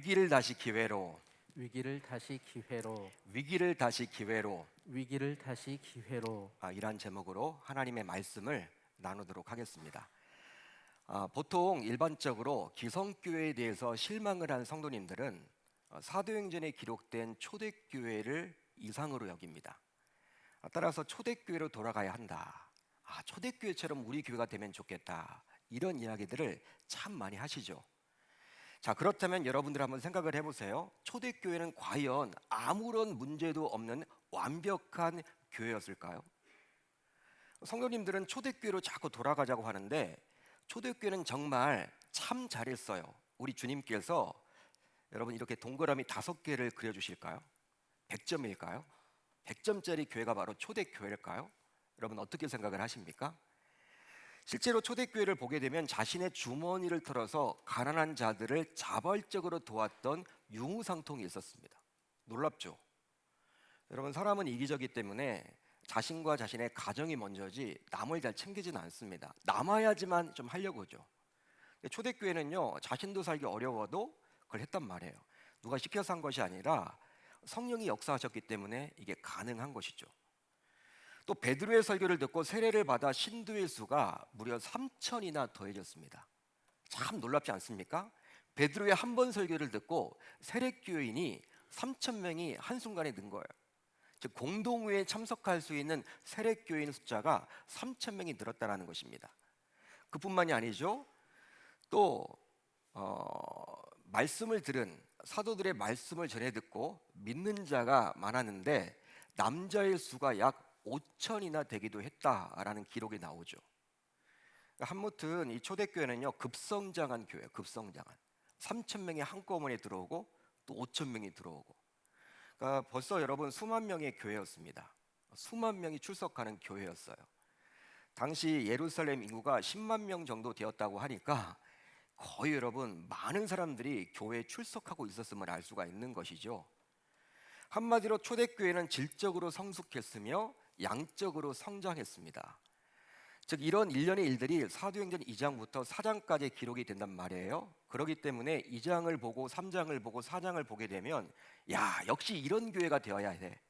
위기를 다시 기회로, 위기를 다시 기회로, 위기를 다시 기회로, 위기를 다시 기회로. 이란 제목으로 하나님의 말씀을 나누도록 하겠습니다. 보통 일반적으로 기성교회에 대해서 실망을 한 성도님들은 사도행전에 기록된 초대교회를 이상으로 여깁니다. 따라서 초대교회로 돌아가야 한다. 초대교회처럼 우리 교회가 되면 좋겠다. 이런 이야기들을 참 많이 하시죠. 자, 그렇다면 여러분들 한번 생각을 해보세요. 초대교회는 과연 아무런 문제도 없는 완벽한 교회였을까요? 성도님들은 초대교회로 자꾸 돌아가자고 하는데 초대교회는 정말 참 잘했어요. 우리 주님께서 여러분 이렇게 동그라미 5개를 그려주실까요? 100점일까요? 100점짜리 교회가 바로 초대교회일까요? 여러분 어떻게 생각을 하십니까? 실제로 초대교회를 보게 되면 자신의 주머니를 털어서 가난한 자들을 자발적으로 도왔던 유무상통이 있었습니다. 놀랍죠? 여러분 사람은 이기적이기 때문에 자신과 자신의 가정이 먼저지 남을 잘 챙기지는 않습니다. 남아야지만 좀 하려고 하죠. 초대교회는요, 자신도 살기 어려워도 그걸 했단 말이에요. 누가 시켜서 한 것이 아니라 성령이 역사하셨기 때문에 이게 가능한 것이죠. 또 베드로의 설교를 듣고 세례를 받아 신도의 수가 무려 3,000이나 더해졌습니다. 참 놀랍지 않습니까? 베드로의 한 번 설교를 듣고 세례교인이 3,000명이 한순간에 는 거예요. 즉 공동회에 참석할 수 있는 세례교인 숫자가 3,000명이 늘었다는 것입니다. 그뿐만이 아니죠. 또 말씀을 들은 사도들의 말씀을 전해 듣고 믿는 자가 많았는데 남자의 수가 약 5,000이나 되기도 했다라는 기록이 나오죠. 한무튼 이 초대교회는요 급성장한 교회예요. 급성장한 3,000명이 한꺼번에 들어오고 또 5,000명이 들어오고, 그러니까 벌써 여러분 수만 명의 교회였습니다. 수만 명이 출석하는 교회였어요. 당시 예루살렘 인구가 10만 명 정도 되었다고 하니까 거의 여러분 많은 사람들이 교회에 출석하고 있었음을 알 수가 있는 것이죠. 한마디로 초대교회는 질적으로 성숙했으며 양적으로 성장했습니다. 즉 이런 일련의 일들이 사도행전 2장부터 4장까지 기록이 된단 말이에요. 그렇기 때문에 2장을 보고 3장을 보고 4장을 보게 되면 역시 이런 교회가 되어야 돼.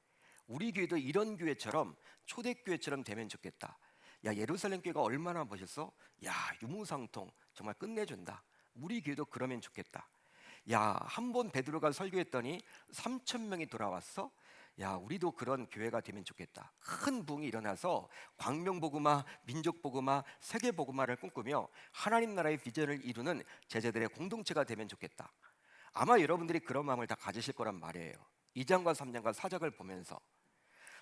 우리 교회도 이런 교회처럼 초대교회처럼 되면 좋겠다. 예루살렘 교회가 얼마나 멋있어? 유무상통 정말 끝내준다. 우리 교회도 그러면 좋겠다. 한 번 베드로가 설교했더니 3,000명이 돌아왔어? 우리도 그런 교회가 되면 좋겠다. 큰 부흥이 일어나서 광명복음화, 민족복음화, 세계복음화를 꿈꾸며 하나님 나라의 비전을 이루는 제자들의 공동체가 되면 좋겠다. 아마 여러분들이 그런 마음을 다 가지실 거란 말이에요. 2장과 3장과 4장을 보면서.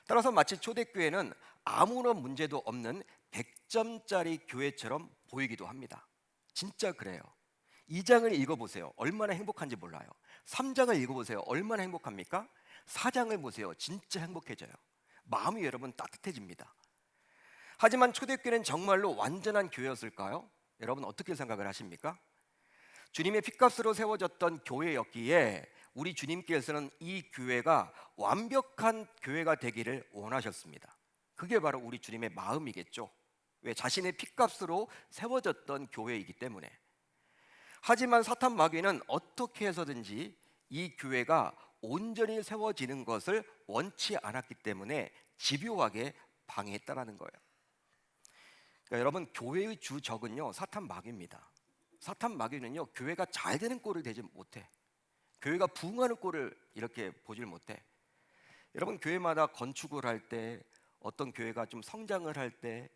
따라서 마치 초대교회는 아무런 문제도 없는 100점짜리 교회처럼 보이기도 합니다. 진짜 그래요. 2장을 읽어보세요. 얼마나 행복한지 몰라요. 3장을 읽어보세요. 얼마나 행복합니까? 4장을 보세요. 진짜 행복해져요. 마음이 여러분 따뜻해집니다. 하지만 초대교회는 정말로 완전한 교회였을까요? 여러분 어떻게 생각을 하십니까? 주님의 핏값으로 세워졌던 교회였기에 우리 주님께서는 이 교회가 완벽한 교회가 되기를 원하셨습니다. 그게 바로 우리 주님의 마음이겠죠. 왜? 자신의 핏값으로 세워졌던 교회이기 때문에. 하지만 사탄 마귀는 어떻게 해서든지 이 교회가 온전히 세워지는 것을 원치 않았기 때문에 집요하게 방해했다라는 거예요. 그러니까 여러분 교회의 주적은요 사탄 마귀입니다. 사탄 마귀는요 교회가 잘 되는 꼴을 되지 못해. 교회가 부흥하는 꼴을 이렇게 보질 못해. 여러분 교회마다 건축을 할 때, 어떤 교회가 좀 성장을 할 때,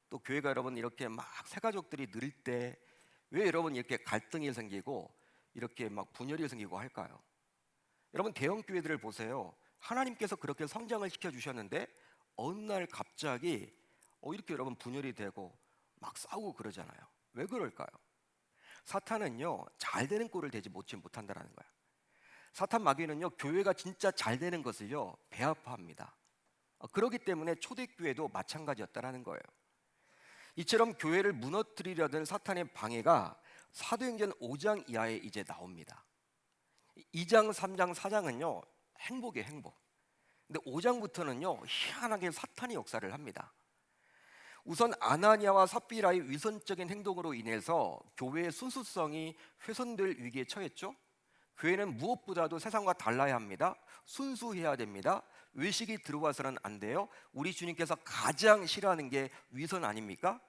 또 교회가 여러분 이렇게 막 새가족들이 늘 때 왜 여러분 이렇게 갈등이 생기고 이렇게 막 분열이 생기고 할까요? 여러분 대형 교회들을 보세요. 하나님께서 그렇게 성장을 시켜주셨는데 어느 날 갑자기 이렇게 여러분 분열이 되고 막 싸우고 그러잖아요. 왜 그럴까요? 사탄은요 잘 되는 꼴을 되지 못한다는 거예요. 사탄 마귀는요 교회가 진짜 잘 되는 것을요 배아파합니다. 그렇기 때문에 초대교회도 마찬가지였다라는 거예요. 이처럼 교회를 무너뜨리려던 사탄의 방해가 사도행전 5장 이하에 이제 나옵니다. 2장, 3장, 4장은요 행복이에요, 행복. 근데 5장부터는요 희한하게 사탄이 역사를 합니다. 우선 아나니아와 삽비라의 위선적인 행동으로 인해서 교회의 순수성이 훼손될 위기에 처했죠. 교회는 무엇보다도 세상과 달라야 합니다. 순수해야 됩니다. 외식이 들어와서는 안 돼요. 우리 주님께서 가장 싫어하는 게 위선 아닙니까?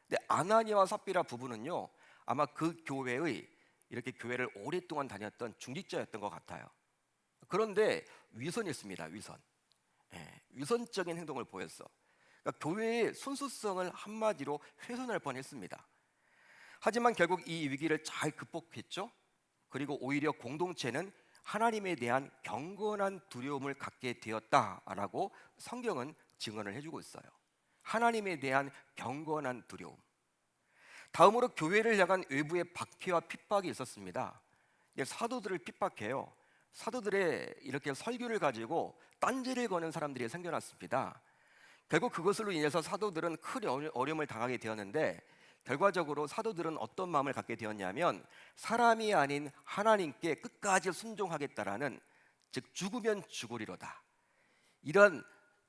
근데 아나니아와 삽비라 부부는요, 아마 그 교회의 이렇게 교회를 오랫동안 다녔던 중직자였던 것 같아요. 그런데 위선이었습니다. 위선. 위선적인 행동을 보였어. 그러니까 교회의 순수성을 한마디로 훼손할 뻔했습니다. 하지만 결국 이 위기를 잘 극복했죠. 그리고 오히려 공동체는 하나님에 대한 경건한 두려움을 갖게 되었다라고 성경은 증언을 해주고 있어요. 하나님에 대한 경건한 두려움. 다음으로 교회를 향한 외부의 박해와 핍박이 있었습니다. 사도들을 핍박해요. 사도들의 이렇게 설교를 가지고 딴지를 거는 사람들이 생겨났습니다. 결국 그것으로 인해서 사도들은 큰 어려움을 당하게 되었는데, 결과적으로 사도들은 어떤 마음을 갖게 되었냐면 사람이 아닌 하나님께 끝까지 순종하겠다라는, 즉 죽으면 죽으리로다, 이런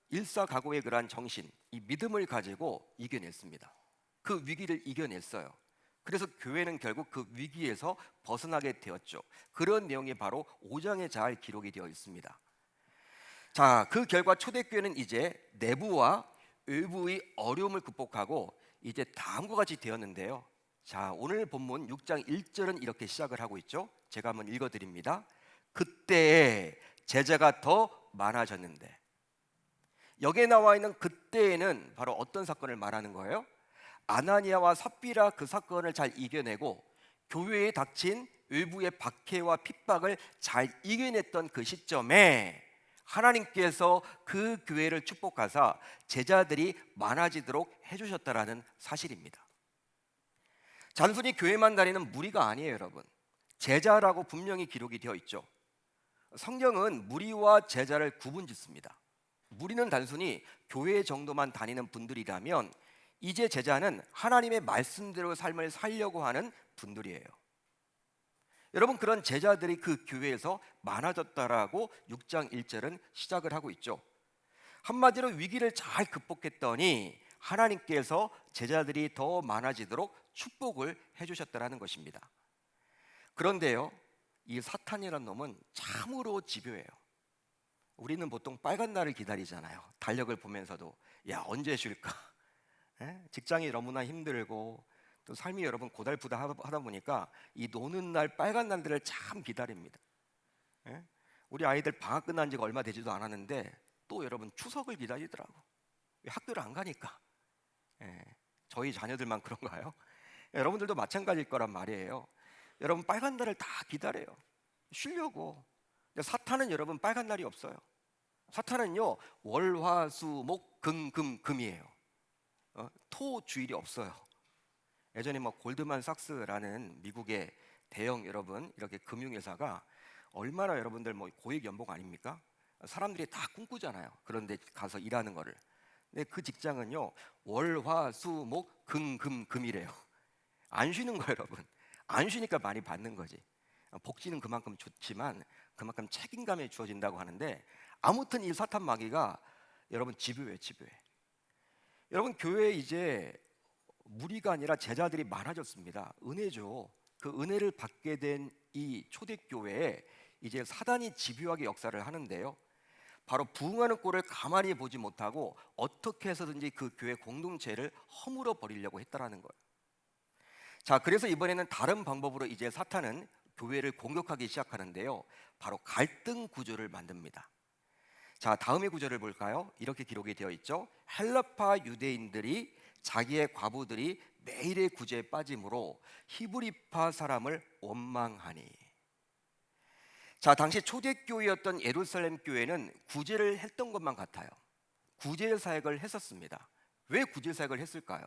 일사각오의 그러한 정신, 이 믿음을 가지고 이겨냈습니다. 그 위기를 이겨냈어요. 그래서 교회는 결국 그 위기에서 벗어나게 되었죠. 그런 내용이 바로 5장에 잘 기록이 되어 있습니다. 자, 그 결과 초대교회는 이제 내부와 외부의 어려움을 극복하고 이제 다음과 같이 되었는데요. 자, 오늘 본문 6장 1절은 이렇게 시작을 하고 있죠. 제가 한번 읽어드립니다. 그때에 제자가 더 많아졌는데, 여기에 나와 있는 그때에는 바로 어떤 사건을 말하는 거예요? 아나니아와 삽비라 그 사건을 잘 이겨내고 교회에 닥친 외부의 박해와 핍박을 잘 이겨냈던 그 시점에 하나님께서 그 교회를 축복하사 제자들이 많아지도록 해주셨다라는 사실입니다. 단순히 교회만 다니는 무리가 아니에요, 여러분. 제자라고 분명히 기록이 되어 있죠. 성경은 무리와 제자를 구분짓습니다. 무리는 단순히 교회 정도만 다니는 분들이라면, 이제 제자는 하나님의 말씀대로 삶을 살려고 하는 분들이에요. 여러분, 그런 제자들이 그 교회에서 많아졌다라고 6장 1절은 시작을 하고 있죠. 한마디로 위기를 잘 극복했더니 하나님께서 제자들이 더 많아지도록 축복을 해주셨다라는 것입니다. 그런데요, 이 사탄이라는 놈은 참으로 집요해요. 우리는 보통 빨간 날을 기다리잖아요. 달력을 보면서도 야, 언제 쉴까? 직장이 너무나 힘들고 또 삶이 여러분 고달프다 하다 보니까 이 노는 날, 빨간 날들을 참 기다립니다. 우리 아이들 방학 끝난 지가 얼마 되지도 않았는데 또 여러분 추석을 기다리더라고. 학교를 안 가니까. 저희 자녀들만 그런가요? 여러분들도 마찬가지일 거란 말이에요. 여러분 빨간 날을 다 기다려요. 쉬려고. 근데 사탄은 여러분 빨간 날이 없어요. 사탄은요, 월, 화, 수, 목, 금, 금, 금이에요. 토, 주일이 없어요. 예전에 뭐 골드만삭스라는 미국의 대형 여러분 이렇게 금융회사가 얼마나 여러분들 뭐 고액 연봉 아닙니까? 사람들이 다 꿈꾸잖아요. 그런데 가서 일하는 거를. 근데 그 직장은요, 월, 화, 수, 목, 금, 금, 금이래요. 안 쉬는 거예요, 여러분. 안 쉬니까 많이 받는 거지. 복지는 그만큼 좋지만 그만큼 책임감이 주어진다고 하는데, 아무튼 이 사탄 마귀가 여러분 집요해. 여러분, 교회에 이제 무리가 아니라 제자들이 많아졌습니다. 은혜죠. 그 은혜를 받게 된 이 초대교회에 이제 사단이 집요하게 역사를 하는데요, 바로 부흥하는 꼴을 가만히 보지 못하고 어떻게 해서든지 그 교회 공동체를 허물어 버리려고 했다라는 거예요. 자, 그래서 이번에는 다른 방법으로 이제 사탄은 교회를 공격하기 시작하는데요, 바로 갈등 구조를 만듭니다. 자, 다음의 구절을 볼까요? 이렇게 기록이 되어 있죠. 헬라파 유대인들이 자기의 과부들이 매일의 구제에 빠짐으로 히브리파 사람을 원망하니. 자, 당시 초대교회였던 예루살렘 교회는 구제를 했던 것만 같아요. 구제 사역을 했었습니다. 왜 구제 사역을 했을까요?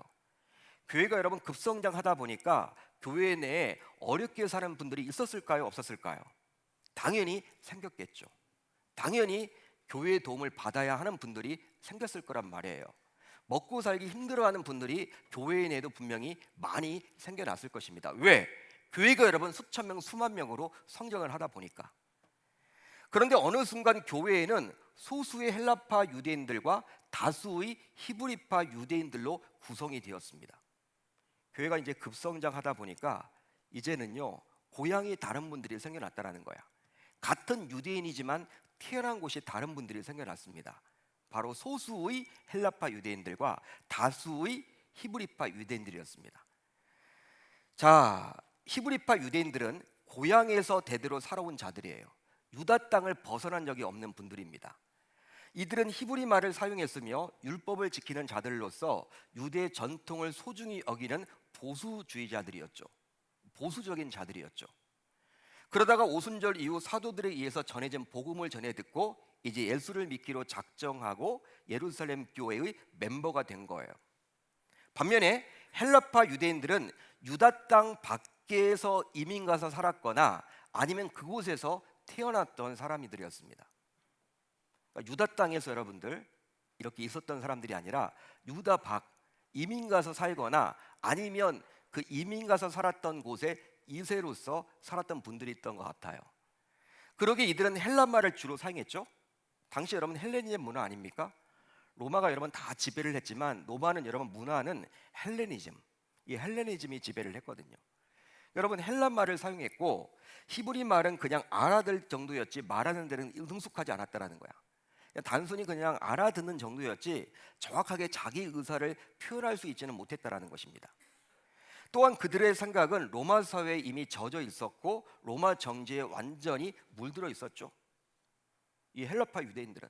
교회가 여러분 급성장하다 보니까 교회 내에 어렵게 사는 분들이 있었을까요? 없었을까요? 당연히 생겼겠죠. 당연히 교회의 도움을 받아야 하는 분들이 생겼을 거란 말이에요. 먹고 살기 힘들어하는 분들이 교회 내에도 분명히 많이 생겨났을 것입니다. 왜? 교회가 여러분 수천 명, 수만 명으로 성장을 하다 보니까. 그런데 어느 순간 교회에는 소수의 헬라파 유대인들과 다수의 히브리파 유대인들로 구성이 되었습니다. 교회가 이제 급성장하다 보니까 이제는요, 고향이 다른 분들이 생겨났다라는 거야. 같은 유대인이지만 태어난 곳이 다른 분들이 생겨났습니다. 바로 소수의 헬라파 유대인들과 다수의 히브리파 유대인들이었습니다. 자, 히브리파 유대인들은 고향에서 대대로 살아온 자들이에요. 유다 땅을 벗어난 적이 없는 분들입니다. 이들은 히브리 말을 사용했으며 율법을 지키는 자들로서 유대 전통을 소중히 여기는 보수주의자들이었죠. 보수적인 자들이었죠. 그러다가 오순절 이후 사도들에 의해서 전해진 복음을 전해 듣고 이제 예수를 믿기로 작정하고 예루살렘 교회의 멤버가 된 거예요. 반면에 헬라파 유대인들은 유다 땅 밖에서 이민 가서 살았거나 아니면 그곳에서 태어났던 사람들이었습니다. 그러니까 유다 땅에서 여러분들 이렇게 있었던 사람들이 아니라 유다 밖 이민 가서 살거나 아니면 그 이민 가서 살았던 곳에 이세로서 살았던 분들이 있던 것 같아요. 그러게 이들은 헬라 말을 주로 사용했죠. 당시 여러분 헬레니즘 문화 아닙니까? 로마가 여러분 다 지배를 했지만 로마는 여러분 문화는 헬레니즘, 이 헬레니즘이 지배를 했거든요. 여러분 헬라 말을 사용했고 히브리 말은 그냥 알아들 정도였지 말하는 데는 능숙하지 않았다라는 거야. 단순히 그냥 알아듣는 정도였지 정확하게 자기 의사를 표현할 수 있지는 못했다라는 것입니다. 또한 그들의 생각은 로마 사회에 이미 젖어 있었고 로마 정치에 완전히 물들어 있었죠. 이 헬라파 유대인들은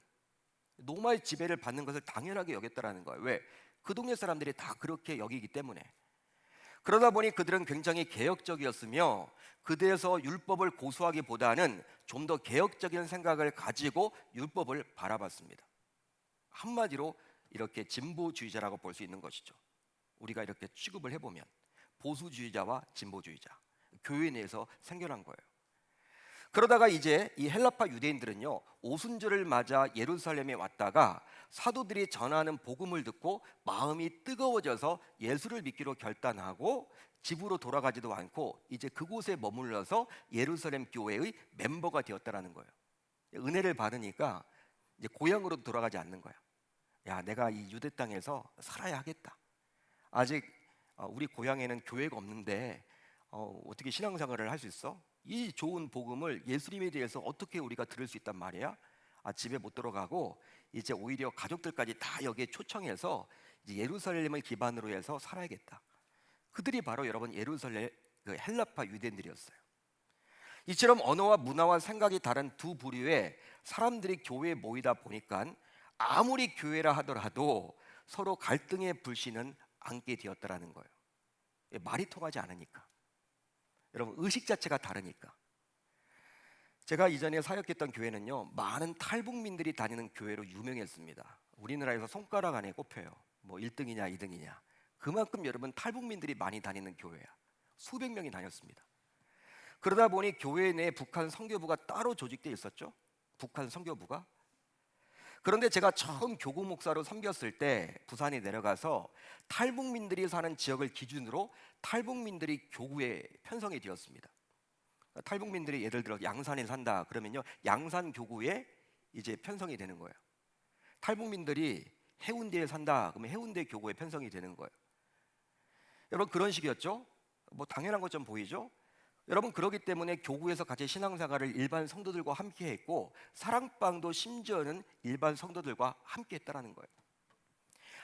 로마의 지배를 받는 것을 당연하게 여겼다라는 거예요. 왜? 그 동네 사람들이 다 그렇게 여기기 때문에. 그러다 보니 그들은 굉장히 개혁적이었으며 그들에서 율법을 고수하기보다는 좀 더 개혁적인 생각을 가지고 율법을 바라봤습니다. 한마디로 이렇게 진보주의자라고 볼 수 있는 것이죠. 우리가 이렇게 취급을 해보면 보수주의자와 진보주의자, 교회 내에서 생겨난 거예요. 그러다가 이제 이 헬라파 유대인들은요 오순절을 맞아 예루살렘에 왔다가 사도들이 전하는 복음을 듣고 마음이 뜨거워져서 예수를 믿기로 결단하고 집으로 돌아가지도 않고 이제 그곳에 머물러서 예루살렘 교회의 멤버가 되었다라는 거예요. 은혜를 받으니까 이제 고향으로 돌아가지 않는 거야. 야, 내가 이 유대 땅에서 살아야 하겠다. 아직 우리 고향에는 교회가 없는데 어떻게 신앙생활을 할 수 있어? 이 좋은 복음을 예수님에 대해서 어떻게 우리가 들을 수 있단 말이야? 집에 못 들어가고 이제 오히려 가족들까지 다 여기에 초청해서 이제 예루살렘을 기반으로 해서 살아야겠다. 그들이 바로 여러분 예루살렘 그 헬라파 유대인들이었어요. 이처럼 언어와 문화와 생각이 다른 두 부류의 사람들이 교회에 모이다 보니까 아무리 교회라 하더라도 서로 갈등의 불씨는 안게 되었다라는 거예요. 말이 통하지 않으니까. 여러분 의식 자체가 다르니까. 제가 이전에 사역했던 교회는요 많은 탈북민들이 다니는 교회로 유명했습니다. 우리나라에서 손가락 안에 꼽혀요. 뭐 1등이냐 2등이냐. 그만큼 여러분 탈북민들이 많이 다니는 교회야. 수백 명이 다녔습니다. 그러다 보니 교회 내에 북한 선교부가 따로 조직되어 있었죠. 북한 선교부가. 그런데 제가 처음 교구 목사로 섬겼을 때 부산에 내려가서 탈북민들이 사는 지역을 기준으로 탈북민들이 교구에 편성이 되었습니다. 탈북민들이 예를 들어 양산에 산다 그러면요 양산 교구에 이제 편성이 되는 거예요. 탈북민들이 해운대에 산다 그러면 해운대 교구에 편성이 되는 거예요. 여러분 그런 식이었죠. 뭐 당연한 것 좀 보이죠. 여러분 그러기 때문에 교구에서 같이 신앙생활을 일반 성도들과 함께 했고 사랑방도 심지어는 일반 성도들과 함께 했다라는 거예요.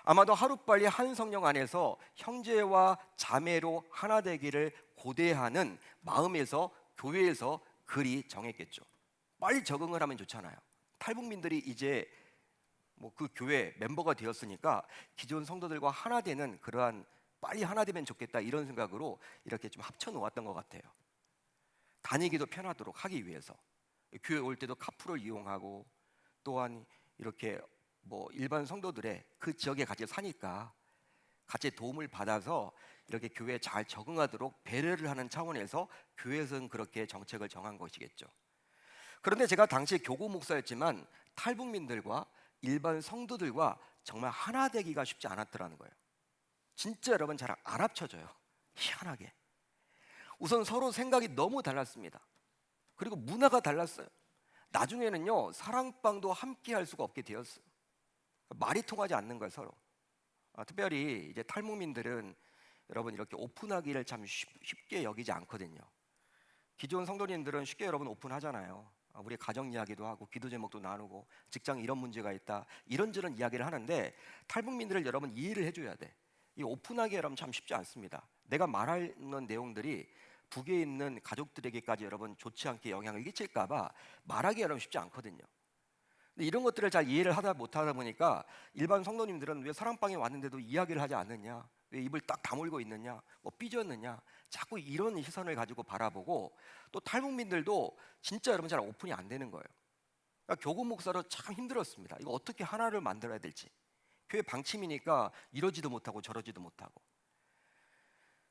아마도 하루빨리 한 성령 안에서 형제와 자매로 하나 되기를 고대하는 마음에서 교회에서 글이 정했겠죠. 빨리 적응을 하면 좋잖아요. 탈북민들이 이제 뭐 그 교회 멤버가 되었으니까 기존 성도들과 하나 되는 그러한 빨리 하나 되면 좋겠다 이런 생각으로 이렇게 좀 합쳐 놓았던 것 같아요. 다니기도 편하도록 하기 위해서 교회 올 때도 카풀을 이용하고 또한 이렇게 뭐 일반 성도들의 그 지역에 같이 사니까 같이 도움을 받아서 이렇게 교회에 잘 적응하도록 배려를 하는 차원에서 교회에서는 그렇게 정책을 정한 것이겠죠. 그런데 제가 당시에 교구 목사였지만 탈북민들과 일반 성도들과 정말 하나 되기가 쉽지 않았더라는 거예요. 진짜 여러분 잘 안 합쳐져요. 희한하게. 우선 서로 생각이 너무 달랐습니다. 그리고 문화가 달랐어요. 나중에는요 사랑방도 함께 할 수가 없게 되었어요. 말이 통하지 않는 거예요 서로. 특별히 이제 탈북민들은 여러분 이렇게 오픈하기를 참 쉽게 여기지 않거든요. 기존 성도님들은 쉽게 여러분 오픈하잖아요. 우리 가정 이야기도 하고 기도 제목도 나누고 직장 이런 문제가 있다 이런저런 이야기를 하는데 탈북민들을 여러분 이해를 해줘야 돼. 이 오픈하기 여러분 참 쉽지 않습니다. 내가 말하는 내용들이 북에 있는 가족들에게까지 여러분 좋지 않게 영향을 끼칠까봐 말하기 여러분 쉽지 않거든요. 근데 이런 것들을 잘 이해를 하다 못하다 보니까 일반 성도님들은 왜 사랑방에 왔는데도 이야기를 하지 않느냐, 왜 입을 딱 다물고 있느냐, 뭐 삐졌느냐, 자꾸 이런 시선을 가지고 바라보고 또 탈북민들도 진짜 여러분 잘 오픈이 안 되는 거예요. 그러니까 교구 목사로 참 힘들었습니다. 이거 어떻게 하나를 만들어야 될지. 교회 방침이니까 이러지도 못하고 저러지도 못하고.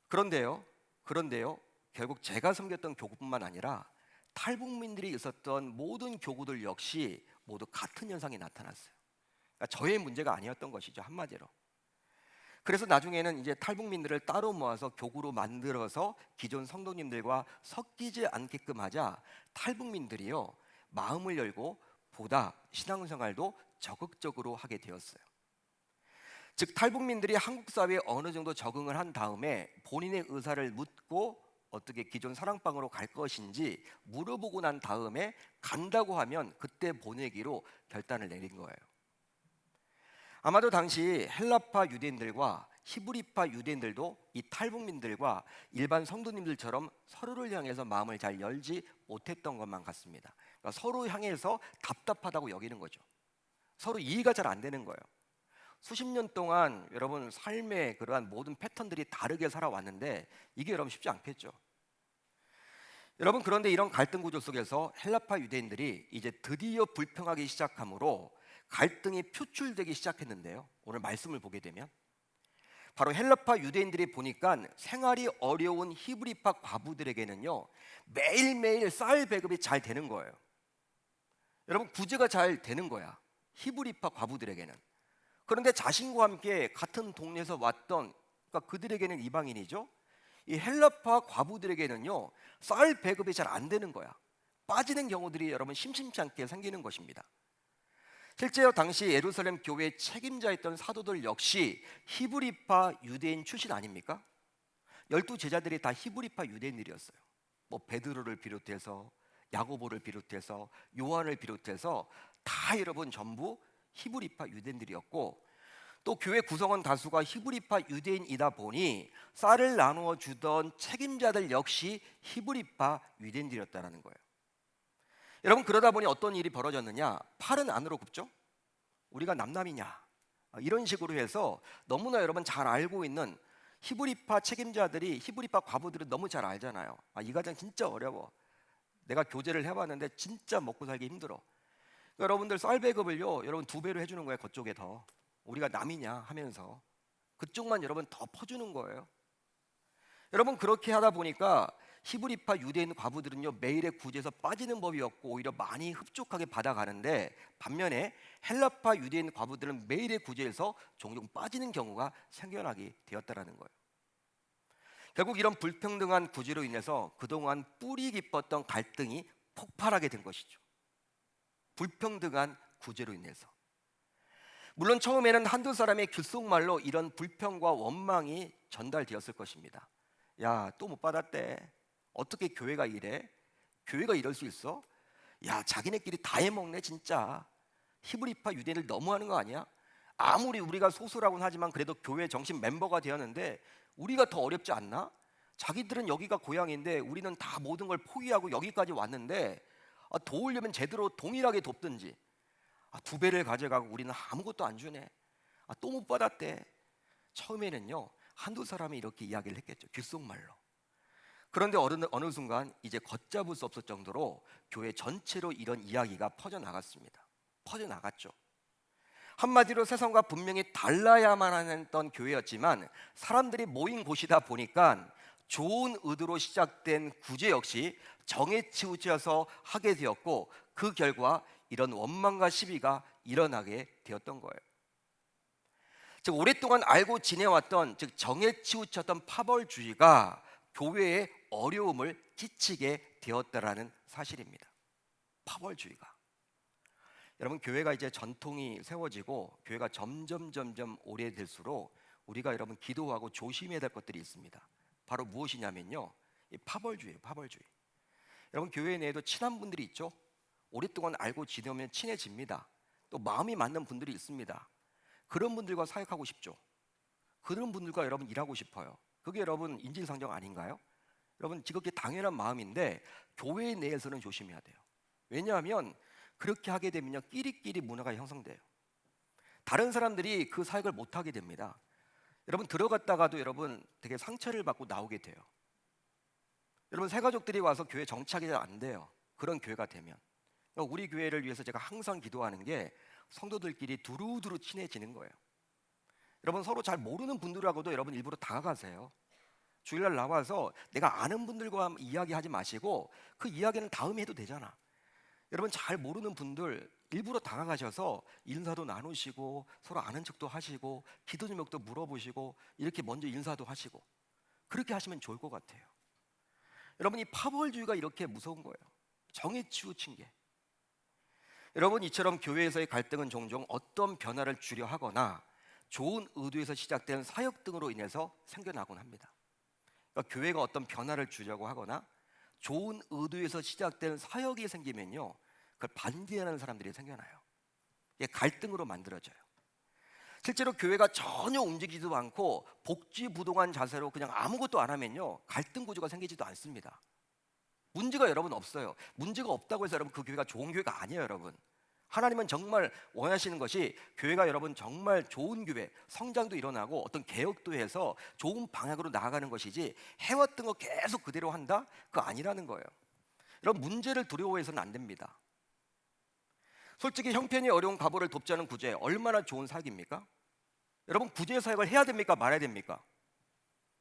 그런데요, 결국 제가 섬겼던 교구뿐만 아니라 탈북민들이 있었던 모든 교구들 역시 모두 같은 현상이 나타났어요. 그러니까 저의 문제가 아니었던 것이죠, 한마디로. 그래서 나중에는 이제 탈북민들을 따로 모아서 교구로 만들어서 기존 성도님들과 섞이지 않게끔 하자 탈북민들이요 마음을 열고 보다 신앙생활도 적극적으로 하게 되었어요. 즉 탈북민들이 한국 사회에 어느 정도 적응을 한 다음에 본인의 의사를 묻고 어떻게 기존 사랑방으로 갈 것인지 물어보고 난 다음에 간다고 하면 그때 보내기로 결단을 내린 거예요. 아마도 당시 헬라파 유대인들과 히브리파 유대인들도 이 탈북민들과 일반 성도님들처럼 서로를 향해서 마음을 잘 열지 못했던 것만 같습니다. 그러니까 서로 향해서 답답하다고 여기는 거죠. 서로 이해가 잘 안 되는 거예요. 수십 년 동안 여러분 삶의 그러한 모든 패턴들이 다르게 살아왔는데 이게 여러분 쉽지 않겠죠. 여러분 그런데 이런 갈등 구조 속에서 헬라파 유대인들이 이제 드디어 불평하기 시작하므로 갈등이 표출되기 시작했는데요. 오늘 말씀을 보게 되면 바로 헬라파 유대인들이 보니까 생활이 어려운 히브리파 과부들에게는요 매일매일 쌀 배급이 잘 되는 거예요. 여러분 구제가 잘 되는 거야, 히브리파 과부들에게는. 그런데 자신과 함께 같은 동네에서 왔던, 그러니까 그들에게는 이방인이죠, 이 헬라파 과부들에게는요 쌀 배급이 잘 안 되는 거야. 빠지는 경우들이 여러분 심심치 않게 생기는 것입니다. 실제로 당시 예루살렘 교회 책임자였던 사도들 역시 히브리파 유대인 출신 아닙니까? 12제자들이 다 히브리파 유대인들이었어요. 뭐 베드로를 비롯해서 야고보를 비롯해서 요한을 비롯해서 다 여러분 전부 히브리파 유대인들이었고, 또 교회 구성원 다수가 히브리파 유대인이다 보니 쌀을 나누어 주던 책임자들 역시 히브리파 유대인들이었다는 거예요. 여러분 그러다 보니 어떤 일이 벌어졌느냐, 팔은 안으로 굽죠. 우리가 남남이냐 이런 식으로 해서 너무나 여러분 잘 알고 있는 히브리파 책임자들이, 히브리파 과부들은 너무 잘 알잖아요. 이 가정 진짜 어려워, 내가 교제를 해봤는데 진짜 먹고 살기 힘들어. 여러분들 쌀 배급을요 여러분 2배로 해주는 거예요. 그쪽에 더 우리가 남이냐 하면서 그쪽만 여러분 더 퍼주는 거예요. 여러분 그렇게 하다 보니까 히브리파 유대인 과부들은요 매일의 구제에서 빠지는 법이 없고 오히려 많이 흡족하게 받아가는데, 반면에 헬라파 유대인 과부들은 매일의 구제에서 종종 빠지는 경우가 생겨나게 되었다라는 거예요. 결국 이런 불평등한 구제로 인해서 그동안 뿌리 깊었던 갈등이 폭발하게 된 것이죠. 불평등한 구제로 인해서. 물론 처음에는 한두 사람의 귓속말로 이런 불평과 원망이 전달되었을 것입니다. 야, 또 못 받았대. 어떻게 교회가 이래? 교회가 이럴 수 있어? 야, 자기네끼리 다 해먹네 진짜. 히브리파 유대인들 너무하는 거 아니야? 아무리 우리가 소수라고는 하지만 그래도 교회 정신 멤버가 되었는데 우리가 더 어렵지 않나? 자기들은 여기가 고향인데 우리는 다 모든 걸 포기하고 여기까지 왔는데 도우려면 제대로 동일하게 돕든지. 2배를 가져가고 우리는 아무것도 안 주네. 또 못 받았대. 처음에는요 한두 사람이 이렇게 이야기를 했겠죠, 귓속말로. 그런데 어느 순간 이제 걷잡을 수 없을 정도로 교회 전체로 이런 이야기가 퍼져나갔습니다. 퍼져나갔죠. 한마디로 세상과 분명히 달라야만 했던 교회였지만 사람들이 모인 곳이다 보니까 좋은 의도로 시작된 구제 역시 정에 치우쳐서 하게 되었고, 그 결과 이런 원망과 시비가 일어나게 되었던 거예요. 즉 오랫동안 알고 지내왔던, 즉 정에 치우쳤던 파벌주의가 교회에 어려움을 끼치게 되었다라는 사실입니다. 파벌주의가. 여러분 교회가 이제 전통이 세워지고 교회가 점점 오래될수록 우리가 여러분 기도하고 조심해야 될 것들이 있습니다. 바로 무엇이냐면요, 이 파벌주의예요. 파벌주의. 여러분 교회 내에도 친한 분들이 있죠. 오랫동안 알고 지내면 친해집니다. 또 마음이 맞는 분들이 있습니다. 그런 분들과 사역하고 싶죠. 그런 분들과 여러분 일하고 싶어요. 그게 여러분 인질상정 아닌가요? 여러분 지극히 당연한 마음인데 교회 내에서는 조심해야 돼요. 왜냐하면 그렇게 하게 되면요 끼리끼리 문화가 형성돼요. 다른 사람들이 그 사역을 못하게 됩니다. 여러분 들어갔다가도 여러분 되게 상처를 받고 나오게 돼요. 여러분 새가족들이 와서 교회 정착이 잘 안 돼요. 그런 교회가 되면. 우리 교회를 위해서 제가 항상 기도하는 게 성도들끼리 두루두루 친해지는 거예요. 여러분 서로 잘 모르는 분들하고도 여러분 일부러 다가가세요. 주일날 나와서 내가 아는 분들과 이야기하지 마시고 그 이야기는 다음에 해도 되잖아. 여러분 잘 모르는 분들 일부러 다가가셔서 인사도 나누시고 서로 아는 척도 하시고 기도 제목도 물어보시고 이렇게 먼저 인사도 하시고 그렇게 하시면 좋을 것 같아요. 여러분 이 파벌주의가 이렇게 무서운 거예요. 정에 치우친 게. 여러분 이처럼 교회에서의 갈등은 종종 어떤 변화를 주려 하거나 좋은 의도에서 시작된 사역 등으로 인해서 생겨나곤 합니다. 그러니까 교회가 어떤 변화를 주려고 하거나 좋은 의도에서 시작된 사역이 생기면요 그걸 반대하는 사람들이 생겨나요. 이게 갈등으로 만들어져요. 실제로 교회가 전혀 움직이지도 않고 복지부동한 자세로 그냥 아무것도 안 하면요 갈등 구조가 생기지도 않습니다. 문제가 여러분 없어요. 문제가 없다고 해서 여러분 그 교회가 좋은 교회가 아니에요. 여러분 하나님은 정말 원하시는 것이 교회가 여러분 정말 좋은 교회, 성장도 일어나고 어떤 개혁도 해서 좋은 방향으로 나아가는 것이지 해왔던 거 계속 그대로 한다? 그거 아니라는 거예요. 여러분 문제를 두려워해서는 안 됩니다. 솔직히 형편이 어려운 가보를 돕자는 구제 얼마나 좋은 사역입니까? 여러분 구제 사역을 해야 됩니까? 말아야 됩니까?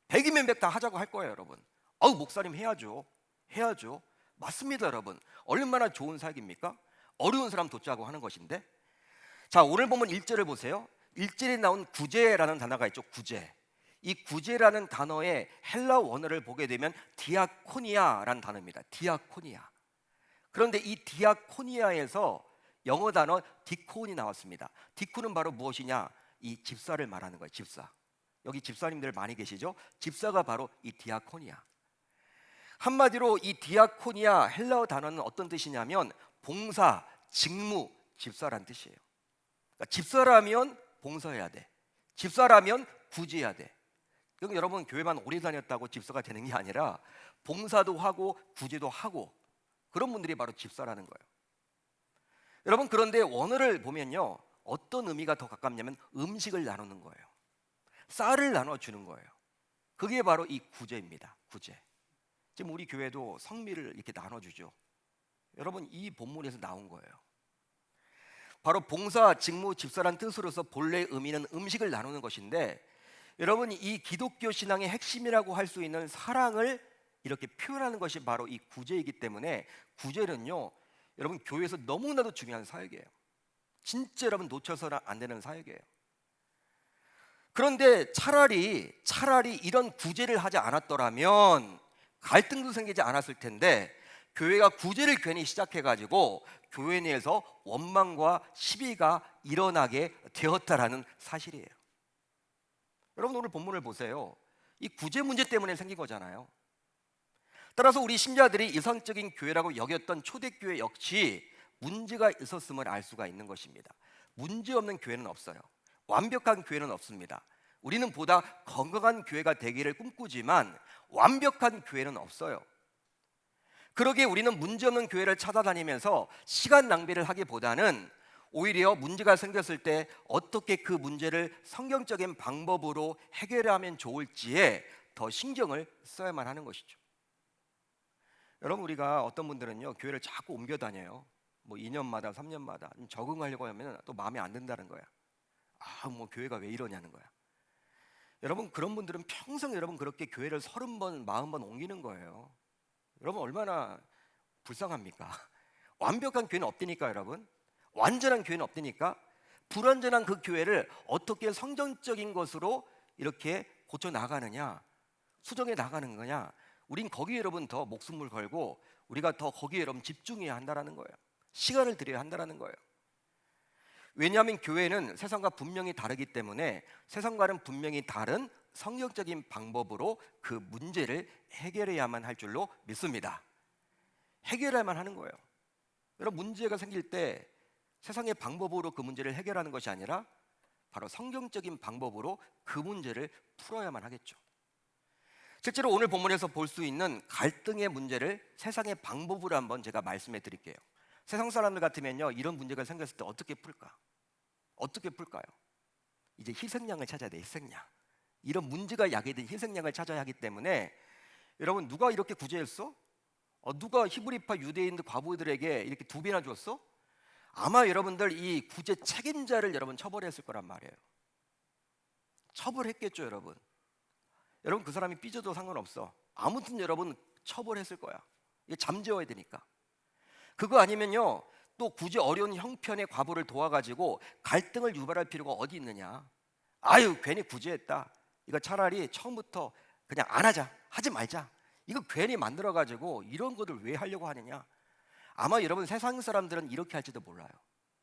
100이면 100 다 하자고 할 거예요. 여러분 목사님 해야죠. 해야죠. 맞습니다. 여러분 얼마나 좋은 사역입니까? 어려운 사람 돕자고 하는 것인데. 자 오늘 보면 1절을 보세요. 1절에 나온 구제라는 단어가 있죠. 구제. 이 구제라는 단어의 헬라 원어를 보게 되면 디아코니아라는 단어입니다. 디아코니아. 그런데 이 디아코니아에서 영어 단어 디콘이 나왔습니다. 디콘은 바로 무엇이냐? 이 집사를 말하는 거예요. 집사. 여기 집사님들 많이 계시죠? 집사가 바로 이 디아코니아. 한마디로 이 디아코니아 헬라어 단어는 어떤 뜻이냐면 봉사, 직무, 집사란 뜻이에요. 그러니까 집사라면 봉사해야 돼. 집사라면 구제해야 돼. 그럼 여러분 교회만 오래 다녔다고 집사가 되는 게 아니라 봉사도 하고 구제도 하고 그런 분들이 바로 집사라는 거예요. 여러분 그런데 원어를 보면요 어떤 의미가 더 가깝냐면 음식을 나누는 거예요. 쌀을 나눠주는 거예요. 그게 바로 이 구제입니다. 구제. 지금 우리 교회도 성미를 이렇게 나눠주죠. 여러분 이 본문에서 나온 거예요. 바로 봉사, 직무, 집사란 뜻으로서 본래 의미는 음식을 나누는 것인데 여러분 이 기독교 신앙의 핵심이라고 할 수 있는 사랑을 이렇게 표현하는 것이 바로 이 구제이기 때문에 구제는요 여러분 교회에서 너무나도 중요한 사역이에요. 진짜 여러분 놓쳐서는 안 되는 사역이에요. 그런데 차라리 이런 구제를 하지 않았더라면 갈등도 생기지 않았을 텐데 교회가 구제를 괜히 시작해가지고 교회 내에서 원망과 시비가 일어나게 되었다라는 사실이에요. 여러분 오늘 본문을 보세요. 이 구제 문제 때문에 생긴 거잖아요. 따라서 우리 신자들이 이상적인 교회라고 여겼던 초대교회 역시 문제가 있었음을 알 수가 있는 것입니다. 문제 없는 교회는 없어요. 완벽한 교회는 없습니다. 우리는 보다 건강한 교회가 되기를 꿈꾸지만 완벽한 교회는 없어요. 그러기에 우리는 문제없는 교회를 찾아다니면서 시간 낭비를 하기보다는 오히려 문제가 생겼을 때 어떻게 그 문제를 성경적인 방법으로 해결하면 좋을지에 더 신경을 써야만 하는 것이죠. 여러분 우리가 어떤 분들은요 교회를 자꾸 옮겨 다녀요. 뭐 2년마다 3년마다 적응하려고 하면 또 마음에 안 든다는 거야. 뭐 교회가 왜 이러냐는 거야. 여러분 그런 분들은 평생 여러분 그렇게 교회를 30번 40번 옮기는 거예요. 여러분 얼마나 불쌍합니까? 완벽한 교회는 없다니까 여러분. 완전한 교회는 없다니까. 불완전한 그 교회를 어떻게 성경적인 것으로 이렇게 고쳐 나가느냐, 수정해 나가는 거냐. 우린 거기에 여러분 더 목숨을 걸고 우리가 더 거기에 여러분 집중해야 한다라는 거예요. 시간을 들여야 한다라는 거예요. 왜냐하면 교회는 세상과 분명히 다르기 때문에 세상과는 분명히 다른 성경적인 방법으로 그 문제를 해결해야만 할 줄로 믿습니다. 해결해야만 하는 거예요. 여러분, 문제가 생길 때 세상의 방법으로 그 문제를 해결하는 것이 아니라 바로 성경적인 방법으로 그 문제를 풀어야만 하겠죠. 실제로 오늘 본문에서 볼 수 있는 갈등의 문제를 세상의 방법으로 한번 제가 말씀해 드릴게요. 세상 사람들 같으면요, 이런 문제가 생겼을 때 어떻게 풀까? 어떻게 풀까요? 이제 희생양을 찾아야 돼. 희생양. 이런 문제가 야기된 희생양을 찾아야 하기 때문에, 여러분, 누가 이렇게 구제했어? 누가 히브리파 유대인들 과부들에게 이렇게 2배나 줬어? 아마 여러분들 이 구제 책임자를 여러분 처벌했을 거란 말이에요. 처벌했겠죠, 여러분. 여러분, 그 사람이 삐져도 상관없어. 아무튼 여러분 처벌했을 거야. 이게 잠재워야 되니까. 그거 아니면요, 또 굳이 어려운 형편의 과부를 도와가지고 갈등을 유발할 필요가 어디 있느냐. 아유, 괜히 구제했다. 이거 차라리 처음부터 그냥 안 하자, 하지 말자. 이거 괜히 만들어가지고 이런 것들 왜 하려고 하느냐. 아마 여러분 세상 사람들은 이렇게 할지도 몰라요.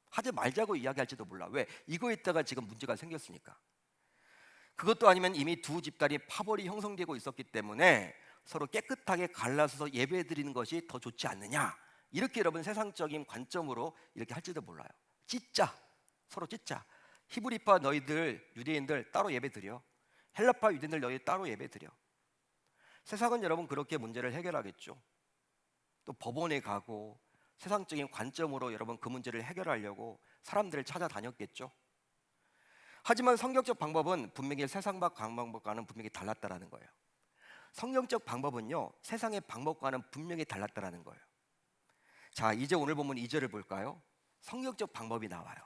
하지 말자고 이야기할지도 몰라. 왜? 이거 있다가 지금 문제가 생겼으니까. 그것도 아니면 이미 두 집단이 파벌이 형성되고 있었기 때문에 서로 깨끗하게 갈라서서 예배드리는 것이 더 좋지 않느냐. 이렇게 여러분 세상적인 관점으로 이렇게 할지도 몰라요. 찢자, 서로 찢자. 히브리파 너희들 유대인들 따로 예배드려. 헬라파 유대인들 너희 따로 예배드려. 세상은 여러분 그렇게 문제를 해결하겠죠. 또 법원에 가고 세상적인 관점으로 여러분 그 문제를 해결하려고 사람들을 찾아다녔겠죠. 하지만 성경적 방법은 분명히 세상 방법과는 분명히 달랐다라는 거예요. 성경적 방법은요, 세상의 방법과는 분명히 달랐다라는 거예요. 자, 이제 오늘 본문 2절을 볼까요? 성경적 방법이 나와요.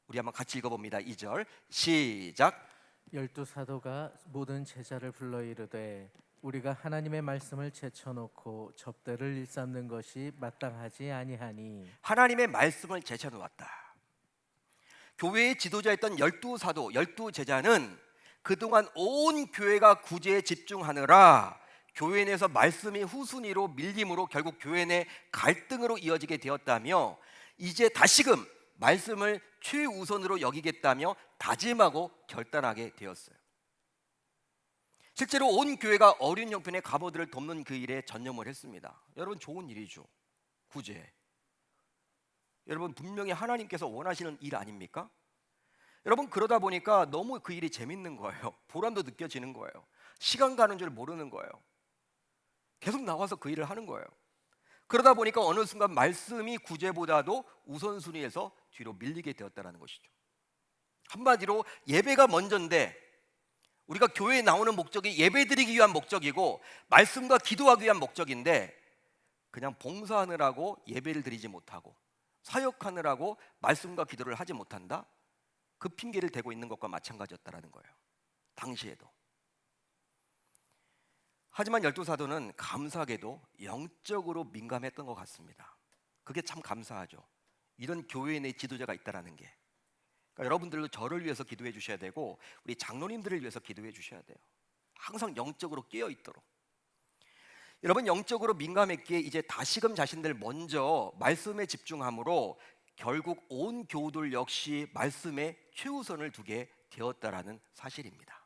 우리 한번 같이 읽어봅니다. 2절 시작. 12사도가 모든 제자를 불러 이르되 우리가 하나님의 말씀을 제쳐놓고 접대를 일삼는 것이 마땅하지 아니하니. 하나님의 말씀을 제쳐놓았다. 교회의 지도자였던 12사도, 12제자는 그동안 온 교회가 구제에 집중하느라 교회 내에서 말씀이 후순위로 밀림으로 결국 교회 내 갈등으로 이어지게 되었다며, 이제 다시금 말씀을 최우선으로 여기겠다며 다짐하고 결단하게 되었어요. 실제로 온 교회가 어려운 형편의 과부들을 돕는 그 일에 전념을 했습니다. 여러분, 좋은 일이죠. 구제. 여러분, 분명히 하나님께서 원하시는 일 아닙니까? 여러분, 그러다 보니까 너무 그 일이 재밌는 거예요. 보람도 느껴지는 거예요. 시간 가는 줄 모르는 거예요. 계속 나와서 그 일을 하는 거예요. 그러다 보니까 어느 순간 말씀이 구제보다도 우선순위에서 뒤로 밀리게 되었다는 것이죠. 한마디로 예배가 먼저인데, 우리가 교회에 나오는 목적이 예배드리기 위한 목적이고 말씀과 기도하기 위한 목적인데, 그냥 봉사하느라고 예배를 드리지 못하고 사역하느라고 말씀과 기도를 하지 못한다? 그 핑계를 대고 있는 것과 마찬가지였다라는 거예요. 당시에도. 하지만 12사도는 감사하게도 영적으로 민감했던 것 같습니다. 그게 참 감사하죠. 이런 교회 내 지도자가 있다라는 게. 그러니까 여러분들도 저를 위해서 기도해 주셔야 되고 우리 장로님들을 위해서 기도해 주셔야 돼요. 항상 영적으로 깨어 있도록. 여러분, 영적으로 민감했기에 이제 다시금 자신들 먼저 말씀에 집중함으로 결국 온 교우들 역시 말씀에 최우선을 두게 되었다라는 사실입니다.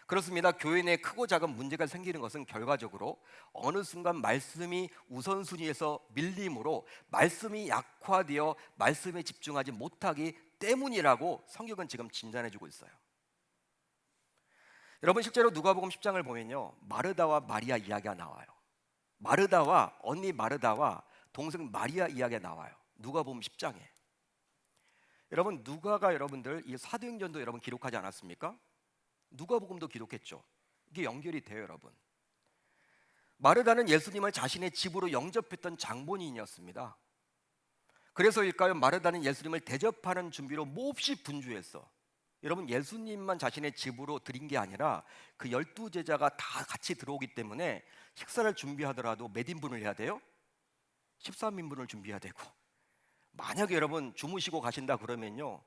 그렇습니다. 교회 내 크고 작은 문제가 생기는 것은 결과적으로 어느 순간 말씀이 우선순위에서 밀림으로 말씀이 약화되어 말씀에 집중하지 못하기 때문이라고 성경은 지금 진단해주고 있어요. 여러분, 실제로 누가복음 10장을 보면요, 마르다와 마리아 이야기가 나와요. 마르다와 언니 마르다와 동생 마리아 이야기가 나와요. 누가복음 10장에. 여러분, 누가가 여러분들 이 사도행전도 여러분 기록하지 않았습니까? 누가복음도 기록했죠. 이게 연결이 돼요, 여러분. 마르다는 예수님을 자신의 집으로 영접했던 장본인이었습니다. 그래서일까요? 마르다는 예수님을 대접하는 준비로 몹시 분주했어. 여러분, 예수님만 자신의 집으로 들인 게 아니라 그 12제자가 다 같이 들어오기 때문에 식사를 준비하더라도 몇 인분을 해야 돼요? 13인분을 준비해야 되고, 만약에 여러분 주무시고 가신다 그러면요,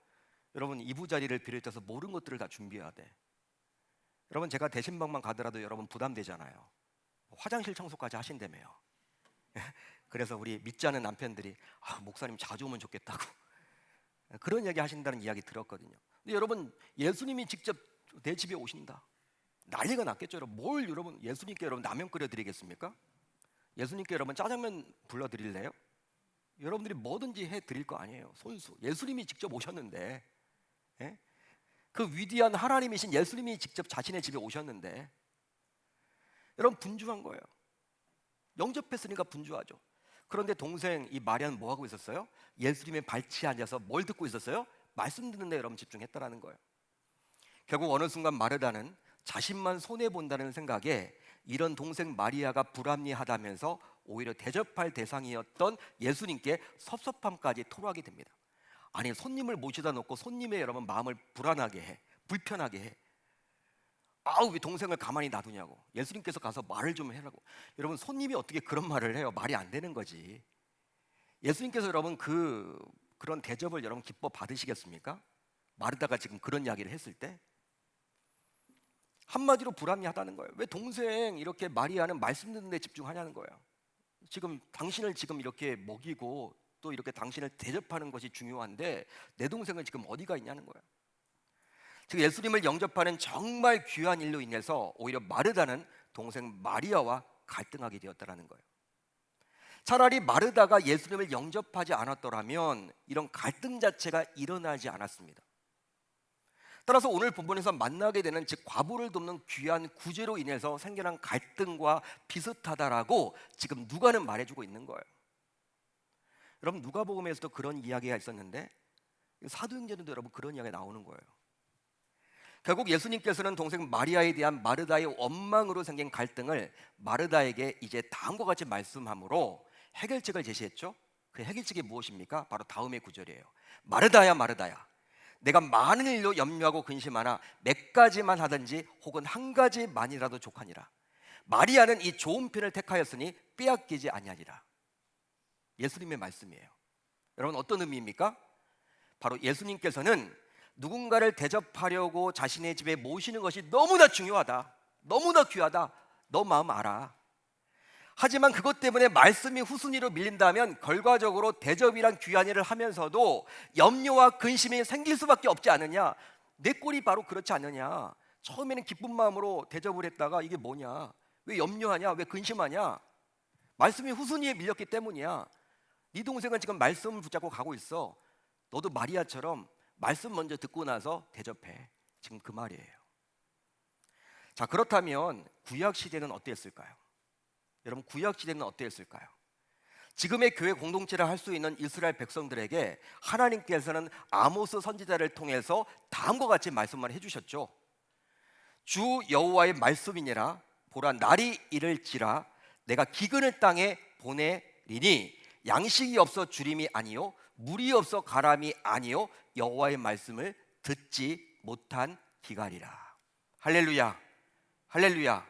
여러분 이부자리를 비롯해서 모든 것들을 다 준비해야 돼. 여러분, 제가 대신방만 가더라도 여러분 부담되잖아요. 화장실 청소까지 하신다며요. 그래서 우리 믿지 않는 남편들이 목사님 자주 오면 좋겠다고 그런 이야기 하신다는 이야기 들었거든요. 근데 여러분, 예수님이 직접 내 집에 오신다, 난리가 났겠죠. 여러분, 뭘 여러분 예수님께 여러분 라면 끓여 드리겠습니까? 예수님께 여러분 짜장면 불러드릴래요? 여러분들이 뭐든지 해드릴 거 아니에요. 손수. 예수님이 직접 오셨는데, 예? 그 위대한 하나님이신 예수님이 직접 자신의 집에 오셨는데 여러분 분주한 거예요. 영접했으니까 분주하죠. 그런데 동생 이 마리아는 뭐 하고 있었어요? 예수님의 발치에 앉아서 뭘 듣고 있었어요? 말씀 듣는데 여러분 집중했다라는 거예요. 결국 어느 순간 마르다는 자신만 손해 본다는 생각에 이런 동생 마리아가 불합리하다면서 오히려 대접할 대상이었던 예수님께 섭섭함까지 토로하게 됩니다. 아니, 손님을 모시다 놓고 손님의 여러분 마음을 불안하게 해, 불편하게 해. 아우, 왜 동생을 가만히 놔두냐고. 예수님께서 가서 말을 좀 해라고. 여러분, 손님이 어떻게 그런 말을 해요? 말이 안 되는 거지. 예수님께서 여러분 그런 대접을 여러분 기뻐 받으시겠습니까? 마르다가 지금 그런 이야기를 했을 때 한마디로 불합리하다는 거예요. 왜 동생 이렇게 마리아는 말씀 듣는 데 집중하냐는 거예요. 지금 당신을 지금 이렇게 먹이고 또 이렇게 당신을 대접하는 것이 중요한데 내 동생은 지금 어디가 있냐는 거예요. 즉 예수님을 영접하는 정말 귀한 일로 인해서 오히려 마르다는 동생 마리아와 갈등하게 되었다는 거예요. 차라리 마르다가 예수님을 영접하지 않았더라면 이런 갈등 자체가 일어나지 않았습니다. 따라서 오늘 본문에서 만나게 되는 즉 과부를 돕는 귀한 구제로 인해서 생겨난 갈등과 비슷하다라고 지금 누가는 말해주고 있는 거예요. 여러분 누가복음에서도 그런 이야기가 있었는데 사도행전에도 여러분 그런 이야기가 나오는 거예요. 결국 예수님께서는 동생 마리아에 대한 마르다의 원망으로 생긴 갈등을 마르다에게 이제 다음과 같이 말씀함으로 해결책을 제시했죠. 그 해결책이 무엇입니까? 바로 다음의 구절이에요. 마르다야 마르다야, 내가 많은 일로 염려하고 근심하나 몇 가지만 하든지 혹은 한 가지만이라도 족하니라. 마리아는 이 좋은 편을 택하였으니 빼앗기지 아니하리라. 예수님의 말씀이에요. 여러분 어떤 의미입니까? 바로 예수님께서는 누군가를 대접하려고 자신의 집에 모시는 것이 너무나 중요하다, 너무나 귀하다, 너 마음 알아. 하지만 그것 때문에 말씀이 후순위로 밀린다면 결과적으로 대접이란 귀한 일을 하면서도 염려와 근심이 생길 수밖에 없지 않느냐. 내 꼴이 바로 그렇지 않느냐. 처음에는 기쁜 마음으로 대접을 했다가 이게 뭐냐, 왜 염려하냐, 왜 근심하냐. 말씀이 후순위에 밀렸기 때문이야. 네 동생은 지금 말씀을 붙잡고 가고 있어. 너도 마리아처럼 말씀 먼저 듣고 나서 대접해. 지금 그 말이에요. 자, 그렇다면 구약 시대는 어땠을까요? 여러분 구약 시대는 어땠을까요? 지금의 교회 공동체를 할 수 있는 이스라엘 백성들에게 하나님께서는 아모스 선지자를 통해서 다음과 같이 말씀을 해주셨죠. 주 여호와의 말씀이니라. 보라 날이 이를지라 내가 기근을 땅에 보내리니 양식이 없어 주림이 아니요 물이 없어 가람이 아니요 여호와의 말씀을 듣지 못한 기갈이라. 할렐루야, 할렐루야.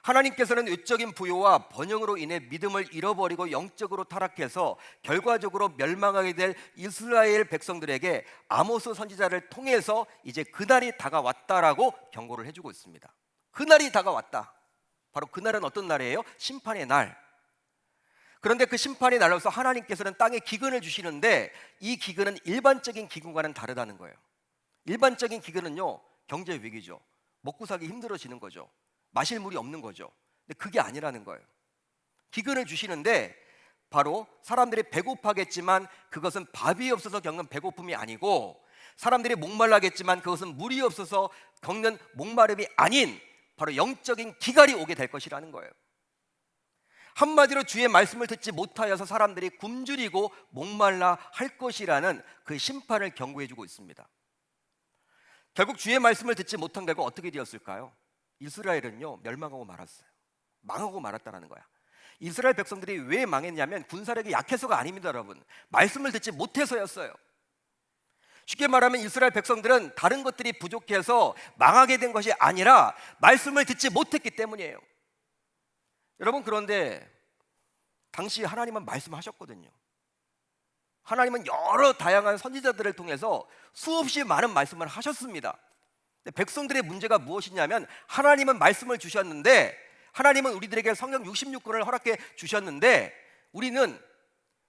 하나님께서는 외적인 부요와 번영으로 인해 믿음을 잃어버리고 영적으로 타락해서 결과적으로 멸망하게 될 이스라엘 백성들에게 아모스 선지자를 통해서 이제 그날이 다가왔다라고 경고를 해주고 있습니다. 그날이 다가왔다. 바로 그날은 어떤 날이에요? 심판의 날. 그런데 그 심판의 날로서 하나님께서는 땅에 기근을 주시는데 이 기근은 일반적인 기근과는 다르다는 거예요. 일반적인 기근은요, 경제 위기죠. 먹고 살기 힘들어지는 거죠. 마실 물이 없는 거죠. 근데 그게 아니라는 거예요. 기근을 주시는데 바로 사람들이 배고파겠지만 그것은 밥이 없어서 겪는 배고픔이 아니고, 사람들이 목말라겠지만 그것은 물이 없어서 겪는 목마름이 아닌 바로 영적인 기갈이 오게 될 것이라는 거예요. 한마디로 주의 말씀을 듣지 못하여서 사람들이 굶주리고 목말라 할 것이라는 그 심판을 경고해주고 있습니다. 결국 주의 말씀을 듣지 못한 결과 어떻게 되었을까요? 이스라엘은요 멸망하고 말았어요. 망하고 말았다는 거야. 이스라엘 백성들이 왜 망했냐면 군사력이 약해서가 아닙니다, 여러분. 말씀을 듣지 못해서였어요. 쉽게 말하면 이스라엘 백성들은 다른 것들이 부족해서 망하게 된 것이 아니라 말씀을 듣지 못했기 때문이에요. 여러분 그런데 당시 하나님은 말씀하셨거든요. 하나님은 여러 다양한 선지자들을 통해서 수없이 많은 말씀을 하셨습니다. 백성들의 문제가 무엇이냐면 하나님은 말씀을 주셨는데, 하나님은 우리들에게 성경 66권을 허락해 주셨는데 우리는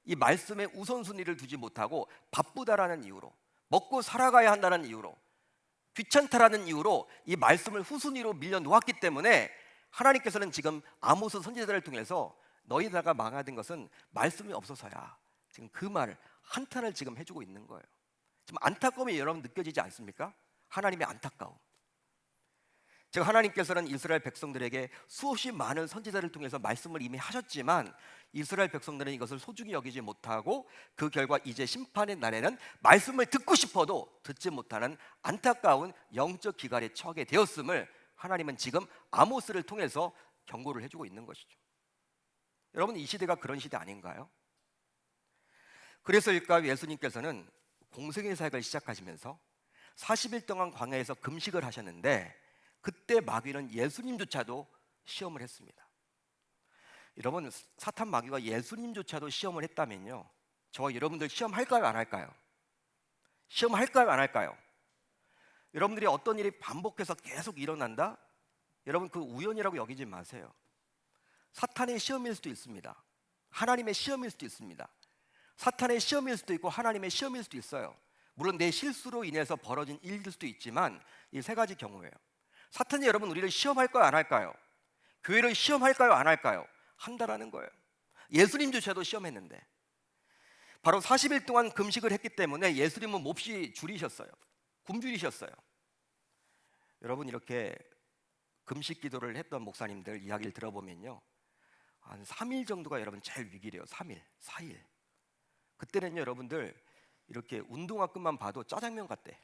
이 말씀에 우선순위를 두지 못하고 바쁘다라는 이유로, 먹고 살아가야 한다는 이유로, 귀찮다라는 이유로 이 말씀을 후순위로 밀려 놓았기 때문에 하나님께서는 지금 아모스 선지자를 통해서 너희나라가 망하던 것은 말씀이 없어서야. 지금 그 말을 한탄을 지금 해주고 있는 거예요. 지금 안타까움이 여러분 느껴지지 않습니까? 하나님의 안타까움. 즉 하나님께서는 이스라엘 백성들에게 수없이 많은 선지자를 통해서 말씀을 이미 하셨지만 이스라엘 백성들은 이것을 소중히 여기지 못하고 그 결과 이제 심판의 날에는 말씀을 듣고 싶어도 듣지 못하는 안타까운 영적 기갈에 처하게 되었음을 하나님은 지금 아모스를 통해서 경고를 해주고 있는 것이죠. 여러분, 이 시대가 그런 시대 아닌가요? 그래서일까 예수님께서는 공생의 사역을 시작하시면서 40일 동안 광야에서 금식을 하셨는데 그때 마귀는 예수님조차도 시험을 했습니다. 여러분, 사탄 마귀가 예수님조차도 시험을 했다면요, 저와 여러분들 시험할까요 안 할까요? 시험할까요 안 할까요? 여러분들이 어떤 일이 반복해서 계속 일어난다? 여러분, 그 우연이라고 여기지 마세요. 사탄의 시험일 수도 있습니다. 하나님의 시험일 수도 있습니다. 사탄의 시험일 수도 있고 하나님의 시험일 수도 있어요. 물론 내 실수로 인해서 벌어진 일일 수도 있지만 이 세 가지 경우예요. 사탄이 여러분 우리를 시험할까요 안 할까요? 교회를 시험할까요 안 할까요? 한다라는 거예요. 예수님조차도 시험했는데 바로 40일 동안 금식을 했기 때문에 예수님은 몹시 줄이셨어요. 굶주리셨어요. 여러분, 이렇게 금식 기도를 했던 목사님들 이야기를 들어보면요, 한 3일 정도가 여러분 제일 위기래요. 3일, 4일. 그때는요 여러분들 이렇게 운동화 끈만 봐도 짜장면 같대.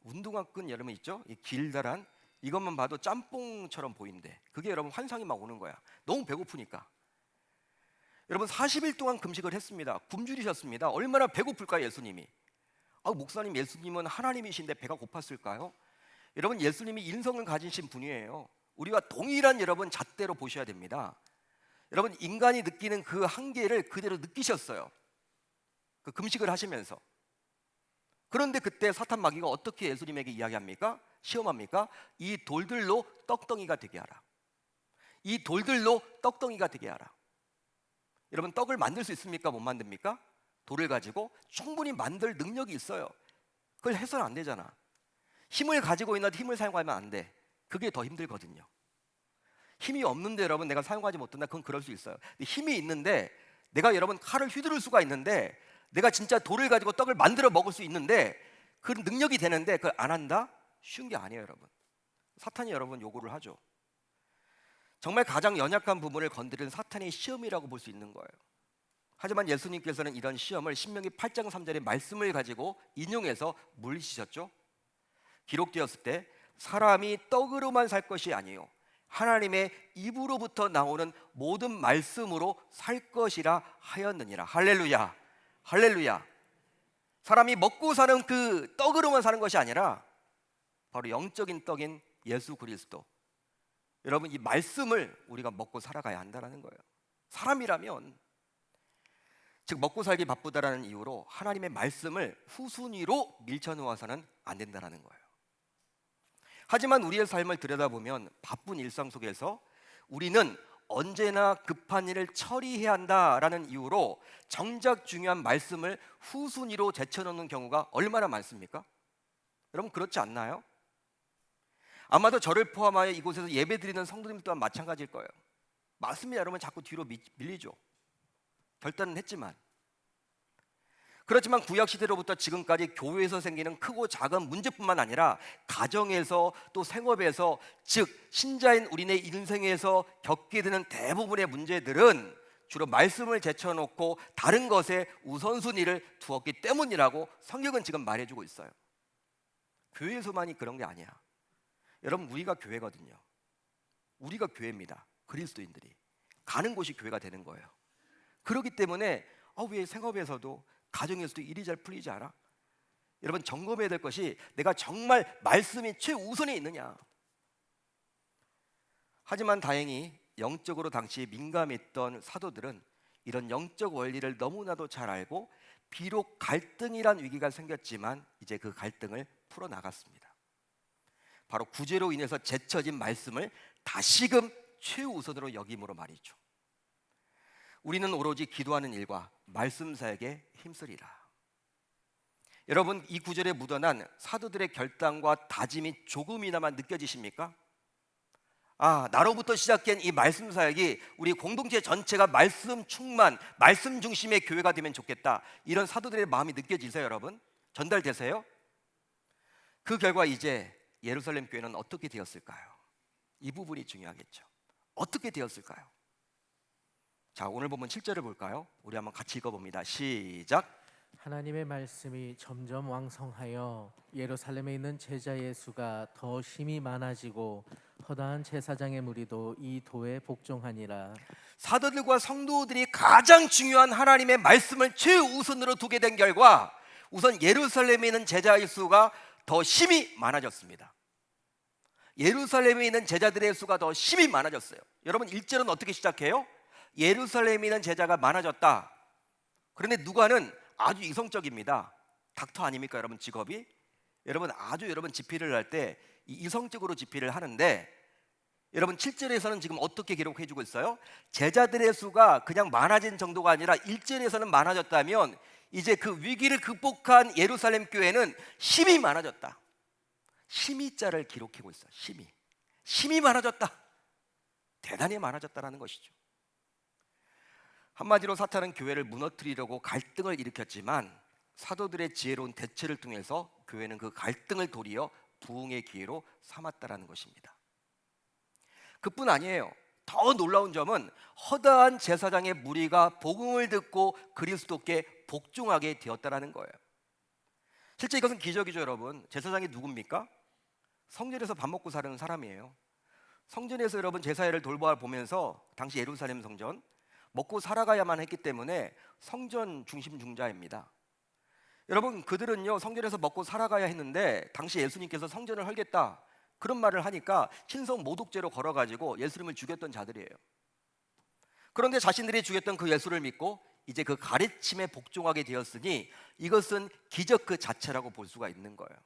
운동화 끈 여러분 있죠? 이 길다란 이것만 봐도 짬뽕처럼 보인대. 그게 여러분 환상이 막 오는 거야. 너무 배고프니까. 여러분 40일 동안 금식을 했습니다. 굶주리셨습니다. 얼마나 배고플까요 예수님이? 목사님, 예수님은 하나님이신데 배가 고팠을까요? 여러분, 예수님이 인성을 가지신 분이에요. 우리와 동일한 여러분 잣대로 보셔야 됩니다. 여러분, 인간이 느끼는 그 한계를 그대로 느끼셨어요. 그 금식을 하시면서. 그런데 그때 사탄 마귀가 어떻게 예수님에게 이야기합니까? 시험합니까? 이 돌들로 떡덩이가 되게 하라. 이 돌들로 떡덩이가 되게 하라. 여러분, 떡을 만들 수 있습니까? 못 만듭니까? 돌을 가지고 충분히 만들 능력이 있어요. 그걸 해서는 안 되잖아. 힘을 가지고 있는데 힘을 사용하면 안 돼. 그게 더 힘들거든요. 힘이 없는데 여러분 내가 사용하지 못한다, 그건 그럴 수 있어요. 근데 힘이 있는데 내가 여러분 칼을 휘두를 수가 있는데 내가 진짜 돌을 가지고 떡을 만들어 먹을 수 있는데 그 능력이 되는데 그걸 안 한다? 쉬운 게 아니에요 여러분. 사탄이 여러분 요구를 하죠. 정말 가장 연약한 부분을 건드리는 사탄의 시험이라고 볼 수 있는 거예요. 하지만 예수님께서는 이런 시험을 신명기 8장 3절의 말씀을 가지고 인용해서 물리치셨죠. 기록되었을 때 사람이 떡으로만 살 것이 아니요 하나님의 입으로부터 나오는 모든 말씀으로 살 것이라 하였느니라. 할렐루야, 할렐루야. 사람이 먹고 사는 그 떡으로만 사는 것이 아니라 바로 영적인 떡인 예수 그리스도, 여러분 이 말씀을 우리가 먹고 살아가야 한다는 거예요. 사람이라면, 즉 먹고 살기 바쁘다라는 이유로 하나님의 말씀을 후순위로 밀쳐놓아서는 안 된다는 거예요. 하지만 우리의 삶을 들여다보면 바쁜 일상 속에서 우리는 언제나 급한 일을 처리해야 한다라는 이유로 정작 중요한 말씀을 후순위로 제쳐놓는 경우가 얼마나 많습니까? 여러분 그렇지 않나요? 아마도 저를 포함하여 이곳에서 예배드리는 성도님 또한 마찬가지일 거예요. 말씀이 여러분 자꾸 뒤로 밀리죠. 결단은 했지만. 그렇지만 구약시대로부터 지금까지 교회에서 생기는 크고 작은 문제뿐만 아니라 가정에서 또 생업에서, 즉 신자인 우리네 인생에서 겪게 되는 대부분의 문제들은 주로 말씀을 제쳐놓고 다른 것에 우선순위를 두었기 때문이라고 성경은 지금 말해주고 있어요. 교회에서만이 그런 게 아니야. 여러분 우리가 교회거든요. 우리가 교회입니다. 그리스도인들이 가는 곳이 교회가 되는 거예요. 그렇기 때문에 왜 생업에서도 가정에서도 일이 잘 풀리지 않아? 여러분 점검해야 될 것이 내가 정말 말씀이 최우선에 있느냐. 하지만 다행히 영적으로 당시 민감했던 사도들은 이런 영적 원리를 너무나도 잘 알고 비록 갈등이란 위기가 생겼지만 이제 그 갈등을 풀어나갔습니다. 바로 구제로 인해서 제쳐진 말씀을 다시금 최우선으로 여김으로 말이죠. 우리는 오로지 기도하는 일과 말씀 사역에 힘쓰리라. 여러분 이 구절에 묻어난 사도들의 결단과 다짐이 조금이나마 느껴지십니까? 나로부터 시작된 이 말씀 사역이 우리 공동체 전체가 말씀 충만, 말씀 중심의 교회가 되면 좋겠다. 이런 사도들의 마음이 느껴지세요, 여러분? 전달되세요? 그 결과 이제 예루살렘 교회는 어떻게 되었을까요? 이 부분이 중요하겠죠. 어떻게 되었을까요? 자, 오늘 본문 7절을 볼까요? 우리 한번 같이 읽어봅니다. 시작. 하나님의 말씀이 점점 왕성하여 예루살렘에 있는 제자 예수가 더 힘이 많아지고 허다한 제사장의 무리도 이 도에 복종하니라. 사도들과 성도들이 가장 중요한 하나님의 말씀을 최우선으로 두게 된 결과 우선 예루살렘에 있는 제자의 수가 더 힘이 많아졌습니다. 예루살렘에 있는 제자들의 수가 더 힘이 많아졌어요. 여러분 1절은 어떻게 시작해요? 예루살렘에 있는 제자가 많아졌다. 그런데 누가는 아주 이성적입니다. 닥터 아닙니까 여러분 직업이? 여러분 집필을 할 때 이성적으로 집필을 하는데 여러분 7절에서는 지금 어떻게 기록해 주고 있어요? 제자들의 수가 그냥 많아진 정도가 아니라 1절에서는 많아졌다면 이제 그 위기를 극복한 예루살렘 교회는 힘이 많아졌다. 힘이자를 기록하고 있어요. 힘이 많아졌다. 대단히 많아졌다라는 것이죠. 한마디로 사탄은 교회를 무너뜨리려고 갈등을 일으켰지만 사도들의 지혜로운 대처를 통해서 교회는 그 갈등을 도리어 부흥의 기회로 삼았다라는 것입니다. 그뿐 아니에요. 더 놀라운 점은 허다한 제사장의 무리가 복음을 듣고 그리스도께 복종하게 되었다라는 거예요. 실제 이것은 기적이죠, 여러분. 제사장이 누굽니까? 성전에서 밥 먹고 사는 사람이에요. 성전에서 여러분 제사회를 돌보면서 당시 예루살렘 성전 먹고 살아가야만 했기 때문에 성전 중심 중자입니다. 여러분 그들은요 성전에서 먹고 살아가야 했는데 당시 예수님께서 성전을 헐겠다 그런 말을 하니까 신성 모독죄로 걸어가지고 예수님을 죽였던 자들이에요. 그런데 자신들이 죽였던 그 예수를 믿고 이제 그 가르침에 복종하게 되었으니 이것은 기적 그 자체라고 볼 수가 있는 거예요.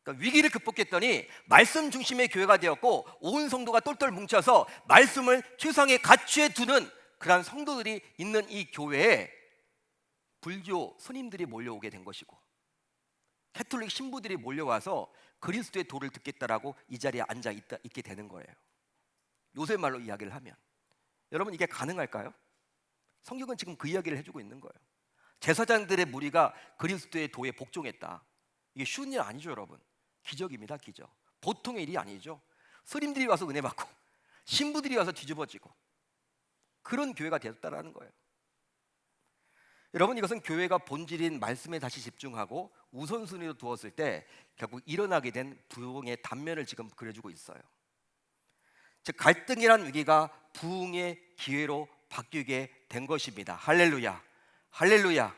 그러니까 위기를 극복했더니 말씀 중심의 교회가 되었고 온 성도가 똘똘 뭉쳐서 말씀을 최상의 가치에 두는 그러한 성도들이 있는 이 교회에 불교 스님들이 몰려오게 된 것이고 캐톨릭 신부들이 몰려와서 그리스도의 도를 듣겠다라고 이 자리에 있게 되는 거예요. 요새 말로 이야기를 하면 여러분 이게 가능할까요? 성경은 지금 그 이야기를 해주고 있는 거예요. 제사장들의 무리가 그리스도의 도에 복종했다. 이게 쉬운 일 아니죠, 여러분. 기적입니다, 기적. 보통의 일이 아니죠. 스님들이 와서 은혜 받고 신부들이 와서 뒤집어지고 그런 교회가 되었다라는 거예요. 여러분 이것은 교회가 본질인 말씀에 다시 집중하고 우선순위로 두었을 때 결국 일어나게 된 부흥의 단면을 지금 그려주고 있어요. 즉 갈등이란 위기가 부흥의 기회로 바뀌게 된 것입니다. 할렐루야, 할렐루야.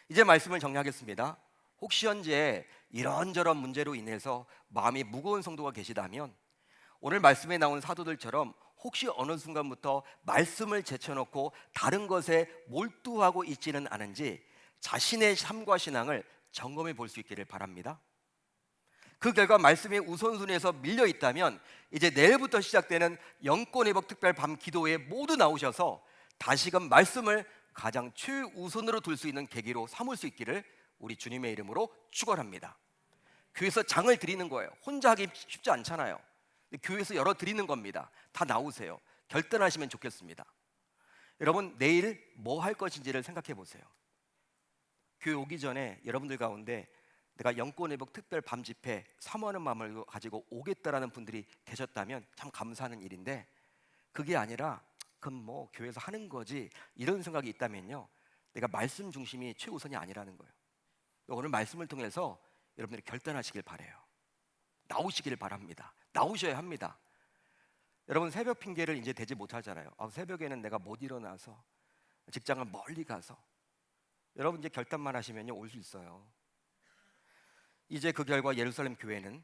이제 말씀을 정리하겠습니다. 혹시 현재 이런저런 문제로 인해서 마음이 무거운 성도가 계시다면 오늘 말씀에 나온 사도들처럼 혹시 어느 순간부터 말씀을 제쳐놓고 다른 것에 몰두하고 있지는 않은지 자신의 삶과 신앙을 점검해 볼 수 있기를 바랍니다. 그 결과 말씀의 우선순위에서 밀려 있다면 이제 내일부터 시작되는 영권 회복 특별 밤 기도회에 모두 나오셔서 다시금 말씀을 가장 최우선으로 둘 수 있는 계기로 삼을 수 있기를 우리 주님의 이름으로 축원합니다. 교회에서 장을 드리는 거예요. 혼자 하기 쉽지 않잖아요. 교회에서 열어 드리는 겁니다. 다 나오세요. 결단하시면 좋겠습니다. 여러분 내일 뭐 할 것인지를 생각해 보세요. 교회 오기 전에 여러분들 가운데 내가 영권 회복 특별 밤 집회 사모하는 마음을 가지고 오겠다라는 분들이 계셨다면 참 감사하는 일인데 그게 아니라 그럼 뭐 교회에서 하는 거지 이런 생각이 있다면요 내가 말씀 중심이 최우선이 아니라는 거예요. 오늘 말씀을 통해서 여러분들이 결단하시길 바라요. 나오시길 바랍니다. 나오셔야 합니다. 여러분 새벽 핑계를 이제 대지 못하잖아요. 새벽에는 내가 못 일어나서 직장을 멀리 가서 여러분 이제 결단만 하시면요 올 수 있어요. 이제 그 결과 예루살렘 교회는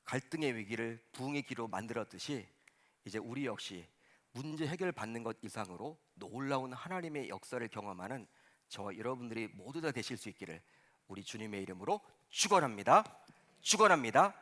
갈등의 위기를 부흥의 기로 만들었듯이 이제 우리 역시 문제 해결 받는 것 이상으로 놀라운 하나님의 역사를 경험하는 저와 여러분들이 모두 다 되실 수 있기를 우리 주님의 이름으로 축원합니다. 축원합니다.